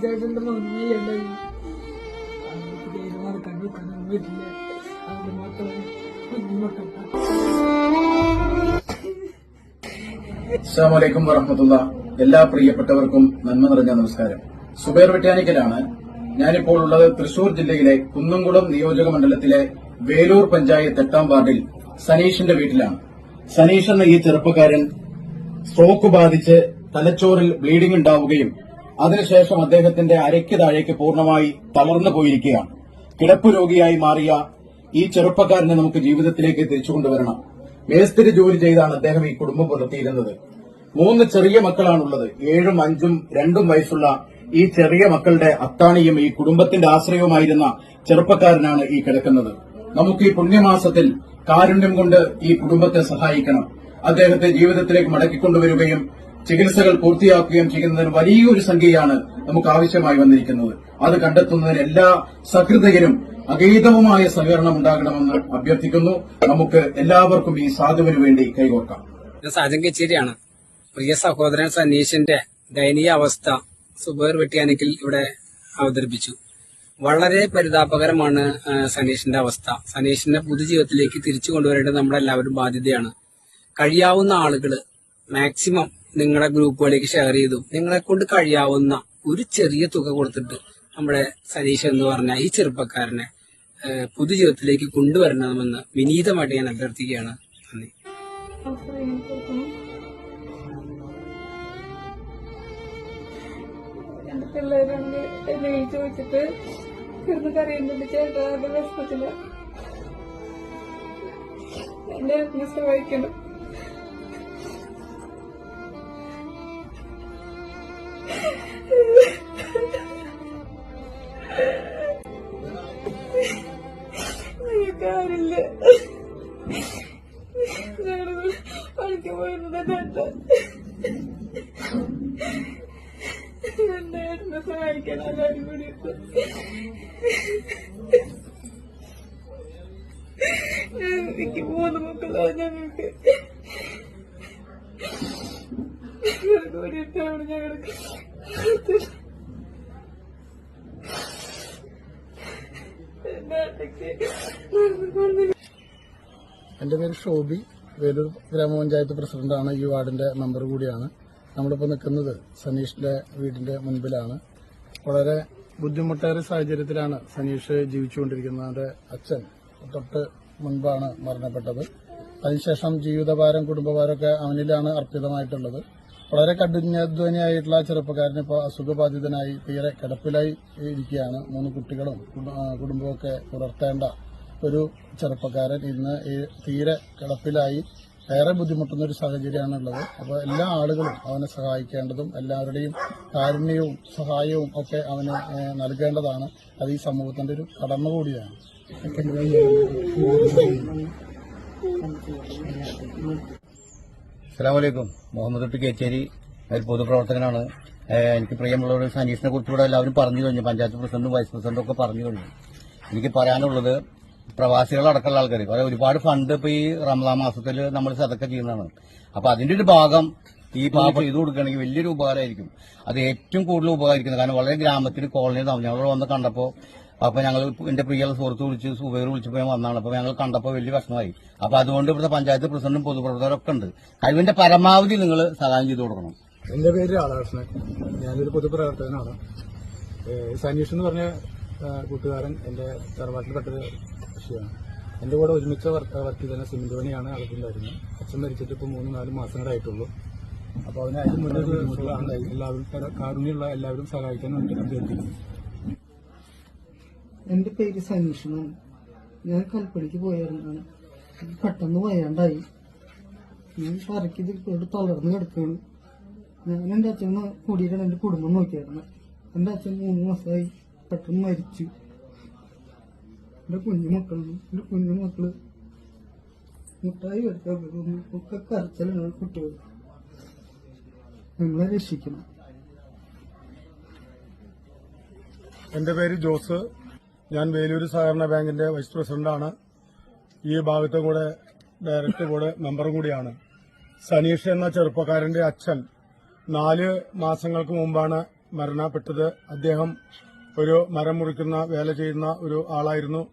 ചേട്ടൻ്റെ ഒന്നേ ഉണ്ടായി നടക്കാൻ പറ്റില്ല. അവരുടെ മക്കളെ കുഞ്ഞുമക്കൾ. അസ്സലാമു അലൈക്കും വറഹ്മത്തുള്ളാഹി. എല്ലാ പ്രിയപ്പെട്ടവർക്കും നന്മ നിറഞ്ഞ നമസ്കാരം. സുബൈർ വെട്ടിയാനിക്കലാണ്. ഞാനിപ്പോൾ ഉള്ളത് തൃശൂർ ജില്ലയിലെ കുന്നംകുളം നിയോജക മണ്ഡലത്തിലെ വേലൂർ പഞ്ചായത്ത് 8-ാം വാർഡിൽ സനീഷിന്റെ വീട്ടിലാണ്. സനീഷ് എന്ന ഈ ചെറുപ്പക്കാരൻ സ്ട്രോക്ക് ബാധിച്ച് തലച്ചോറിൽ ബ്ലീഡിംഗ് ഉണ്ടാവുകയും അതിനുശേഷം അദ്ദേഹത്തിന്റെ അരയ്ക്ക് താഴേക്ക് പൂർണ്ണമായി തളർന്നു പോയിരിക്കുകയാണ്. കിടപ്പ് രോഗിയായി മാറിയ ഈ ചെറുപ്പക്കാരനെ നമുക്ക് ജീവിതത്തിലേക്ക് തിരിച്ചുകൊണ്ടുവരണം. മേസ്തിരി ജോലി ചെയ്താണ് അദ്ദേഹം ഈ കുടുംബം പുലർത്തിയിരുന്നത്. 3 ചെറിയ മക്കളാണുള്ളത്. 7ഉം 5ഉം 2ഉം വയസ്സുള്ള ഈ ചെറിയ മക്കളുടെ അത്താണിയും ഈ കുടുംബത്തിന്റെ ആശ്രയവുമായിരുന്ന ചെറുപ്പക്കാരനാണ് ഈ കിടക്കുന്നത്. നമുക്ക് ഈ പുണ്യമാസത്തിൽ കാരുണ്യം കൊണ്ട് ഈ കുടുംബത്തെ സഹായിക്കണം. അദ്ദേഹത്തെ ജീവിതത്തിലേക്ക് മടക്കിക്കൊണ്ടുവരികയും ചികിത്സകൾ പൂർത്തിയാക്കുകയും ചെയ്യുന്നതിന് വലിയൊരു സംഖ്യയാണ് നമുക്ക് ആവശ്യമായി വന്നിരിക്കുന്നത്. അത് കണ്ടെത്തുന്നതിന് എല്ലാ സഹൃദയരും അഗൈതവുമായ സഹകരണം ഉണ്ടാകണമെന്ന് അഭ്യർത്ഥിക്കുന്നു. നമുക്ക് എല്ലാവർക്കും ഈ സാധുവിന് വേണ്ടി കൈകോർക്കാം. സാജൻ കച്ചേരിയാണ്. പ്രിയ സഹോദരൻ സനീഷിന്റെ ദയനീയ അവസ്ഥ സുബൈർ വെട്ടിയാനിക്കൽ ഇവിടെ അവതരിപ്പിച്ചു. വളരെ പരിതാപകരമാണ് സനീഷിന്റെ അവസ്ഥ. സനീഷിന്റെ പൊതുജീവിതത്തിലേക്ക് തിരിച്ചു കൊണ്ടുവരേണ്ടത് നമ്മളെല്ലാവരും ബാധ്യതയാണ്. കഴിയാവുന്ന ആളുകൾ മാക്സിമം നിങ്ങളുടെ ഗ്രൂപ്പുകളിലേക്ക് ഷെയർ ചെയ്തു നിങ്ങളെ കൊണ്ട് കഴിയാവുന്ന ഒരു ചെറിയ തുക കൊടുത്തിട്ട് നമ്മുടെ സനീഷ് എന്ന് പറഞ്ഞ ഈ ചെറുപ്പക്കാരനെ പൊതുജീവിതത്തിലേക്ക് കൊണ്ടുവരണമെന്ന് വിനീതമായിട്ട് ഞാൻ അഭ്യർത്ഥിക്കുകയാണ്. നന്ദി. എന്റെ പിള്ളേരുണ്ട് എന്നെ ചോദിച്ചിട്ട് കിടന്ന് കരയുന്നുണ്ട്. ചേട്ടാ അത് വിഷമത്തില്ല, എന്നെ അതിനെ സഹായിക്കണം. കാര്യമില്ല, ഞങ്ങൾ പണിക്ക് പോയിരുന്നത് എന്റെ ഏട്ടനെ സഹായിക്കണം. എല്ലാവരും കൂടിയിട്ട് എനിക്ക് 3 മക്കളാണ്. ഞങ്ങൾക്ക് കൂടിയിട്ടാണ് ഞങ്ങൾക്ക് എന്റെ പേര് ഷോബി, വേലൂർ ഗ്രാമപഞ്ചായത്ത് പ്രസിഡന്റാണ്. ഈ വാർഡിന്റെ മെമ്പർ കൂടിയാണ്. നമ്മളിപ്പോൾ നിൽക്കുന്നത് സനീഷിന്റെ വീടിന്റെ മുൻപിലാണ്. വളരെ ബുദ്ധിമുട്ടേറിയ സാഹചര്യത്തിലാണ് സനീഷ് ജീവിച്ചുകൊണ്ടിരിക്കുന്നത്. അവന്റെ അച്ഛൻ തൊട്ട് മുൻപാണ് മരണപ്പെട്ടത്. അതിനുശേഷം ജീവിതഭാരം കുടുംബഭാരമൊക്കെ അവനിലാണ് അർപ്പിതമായിട്ടുള്ളത്. വളരെ കഠിനാധ്വാനിയായിട്ടുള്ള ചെറുപ്പക്കാരൻ ഇപ്പോൾ അസുഖബാധിതനായി തീരെ കിടപ്പിലായി ഇരിക്കുകയാണ്. 3 കുട്ടികളും കുടുംബമൊക്കെ പുലർത്തേണ്ട ഒരു ചെറുപ്പക്കാരൻ ഇന്ന് തീരെ കിടപ്പിലായി ഏറെ ബുദ്ധിമുട്ടുന്ന ഒരു സാഹചര്യമാണുള്ളത്. അപ്പോൾ എല്ലാ ആളുകളും അവനെ സഹായിക്കേണ്ടതും എല്ലാവരുടെയും കാരുണ്യവും സഹായവും ഒക്കെ അവന് നൽകേണ്ടതാണ്. അത് ഈ സമൂഹത്തിന്റെ ഒരു കടമ കൂടിയാണ്. അസ്സലാമലൈക്കും. മുഹമ്മദ് തൊട്ട് കേച്ചേരി, ഒരു പൊതുപ്രവർത്തകനാണ്. എനിക്ക് പ്രിയമുള്ളവർ സനീഷിനെ കുറിച്ചുകൂടെ എല്ലാവരും പറഞ്ഞു കഴിഞ്ഞു. പഞ്ചായത്ത് പ്രസിഡന്റും വൈസ് പ്രസിഡന്റും ഒക്കെ പറഞ്ഞു കഴിഞ്ഞു. എനിക്ക് പറയാനുള്ളത് പ്രവാസികളടക്കമുള്ള ആൾക്കാർ ഒരുപാട് ഫണ്ട് ഇപ്പൊ ഈ റമദാൻ മാസത്തിൽ നമ്മൾ സദക്ക ചെയ്യുന്നതാണ്. അപ്പൊ അതിന്റെ ഒരു ഭാഗം ഈ പാപ ചെയ്തു കൊടുക്കുകയാണെങ്കിൽ വലിയൊരു ഉപകാരമായിരിക്കും. അത് ഏറ്റവും കൂടുതൽ ഉപകാരിക്കുന്നത്. കാരണം വളരെ ഗ്രാമത്തിൽ കോളനി ഞങ്ങൾ വന്ന് കണ്ടപ്പോൾ അപ്പൊ ഞങ്ങൾ എന്റെ പ്രിയ സുഹൃത്ത് സുബൈർ വിളിച്ചപ്പോൾ ഞാൻ വന്നതാണ്. അപ്പൊ ഞങ്ങൾ കണ്ടപ്പോൾ വലിയ വിഷമമായി. അപ്പൊ അതുകൊണ്ട് ഇവിടുത്തെ പഞ്ചായത്ത് പ്രസിഡന്റും പൊതുപ്രവർത്തകരൊക്കെ ഉണ്ട്. കഴിവിന്റെ പരമാവധി നിങ്ങൾ സഹായം ചെയ്തു കൊടുക്കണം. എന്റെ പേര് രാധാകൃഷ്ണൻ, ഞാനൊരു പൊതുപ്രവർത്തകനാണ്. സനീഷ് എന്ന് പറഞ്ഞ കൂട്ടുകാരൻ എന്റെ തറവാട്ടിൽപ്പെട്ടൊരു കൃഷിയാണ്. എന്റെ കൂടെ ഒരുമിച്ച് വർക്ക് ചെയ്ത സിമന്റ് പണിയാണ് അകത്തുണ്ടായിരുന്നത്. അച്ഛൻ മരിച്ചിട്ട് ഇപ്പോൾ 3-4 മാസങ്ങളായിട്ടുള്ളൂ. അപ്പൊ അതിന് അതിന് മുന്നേ എല്ലാവരും കാരുണ്യമുള്ള എല്ലാവരും സഹായിക്കാൻ വേണ്ടി അഭ്യർത്ഥിക്കുന്നു. എന്റെ പേര് സനീഷനാണ്. ഞാൻ കൽപ്പണിക്ക് പോയായിരുന്നാണ്. പെട്ടെന്ന് വയ്യാണ്ടായി. ഞാൻ കരയ്ക്ക് ഇതിൽ തളർന്ന് കിടക്കുകയാണ്. ഞാൻ എന്റെ അച്ഛനെ കൂടിയിട്ടാണ് എന്റെ കുടുംബം നോക്കിയായിരുന്നത്. എന്റെ അച്ഛൻ 3 മാസമായി പെട്ടെന്ന് മരിച്ചു. എന്റെ കുഞ്ഞുമക്കളാണ്. എന്റെ കുഞ്ഞുമക്കള് മുട്ടായി എടുക്കാൻ ഒക്കെ കരച്ചിലാണ് കുട്ടികൾ. നിങ്ങളെ രക്ഷിക്കണം. എന്റെ പേര് ജോസ്, ഞാൻ വേലൂർ സഹകരണ ബാങ്കിന്റെ വൈസ് പ്രസിഡന്റാണ്. ഈ ഭാഗത്തെ കൂടെ ഡയറക്ടർ കൂടെ മെമ്പറും കൂടിയാണ്. സനീഷ് എന്ന ചെറുപ്പക്കാരന്റെ അച്ഛൻ 4 മാസങ്ങൾക്ക് മുമ്പാണ് മരണപ്പെട്ടത്. അദ്ദേഹം ഒരു മരം മുറിക്കുന്ന വേല ചെയ്യുന്ന ഒരു ആളായിരുന്നു.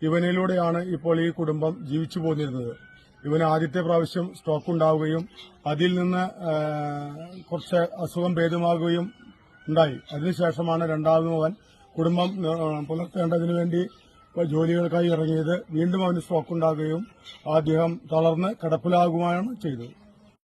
ഇവനിലൂടെയാണ് ഇപ്പോൾ ഈ കുടുംബം ജീവിച്ചു പോന്നിരുന്നത്. ഇവന് ആദ്യത്തെ പ്രാവശ്യം സ്ട്രോക്ക് ഉണ്ടാവുകയും അതിൽ നിന്ന് കുറച്ച് അസുഖം ഭേദമാകുകയും ഉണ്ടായി. അതിനുശേഷമാണ് രണ്ടാമതും അവൻ കുടുംബം പുലർത്തേണ്ടതിനു വേണ്ടി ജോലികൾക്കായി ഇറങ്ങിയത്. വീണ്ടും അവന് സ്ട്രോക്ക് ഉണ്ടാകുകയും അദ്ദേഹം തളർന്ന് കിടപ്പിലാകുകയാണ് ചെയ്തത്.